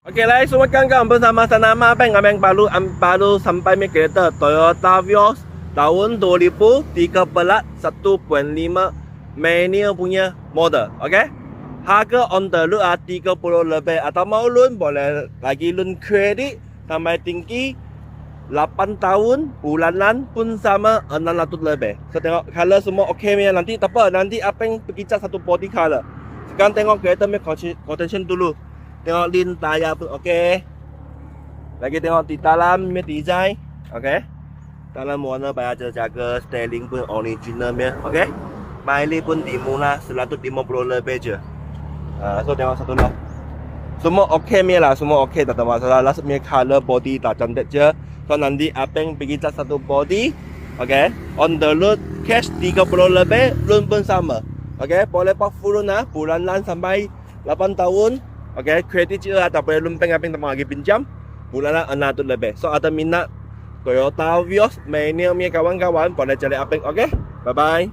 Okey,来semua kawan-kawan bersama-sama Abang. Abang baru sampai ni kereta Toyota Vios tahun 2013 1.5 manual punya model. Okey. Harga on the road 30 lebih atau mau loan boleh lagi loan kredit sampai tinggi 8 tahun bulanan pun sama 600 lebih. So tengok color semua okey punya, nanti tak apa, nanti Abang pergi cat satu body color. Sekarang tengok kereta punya condition dulu. Tengok lin tayar pun okey. Lagi tengok di dalam punya design, okey. Dalam warna baik jaga styling pun original punya, okey. Mileage pun di mula 150 lebih je. So tengok satu lah. Semua okey punya lah, semua okey, tak ada masalah. Last punya color body tak cantik je. So nanti Abang pergi cat satu body, okey. On the road cash 30 lebih, loan pun sama. Okey, boleh pak full loan lah, bulanan sampai 8 tahun. Okey, kredit je atau boleh loan bank Abang tak lagi pinjam. Bulanan 600 lebih. So ada minat Toyota Vios manual punya kawan-kawan boleh cari Abang, okey. Bye bye.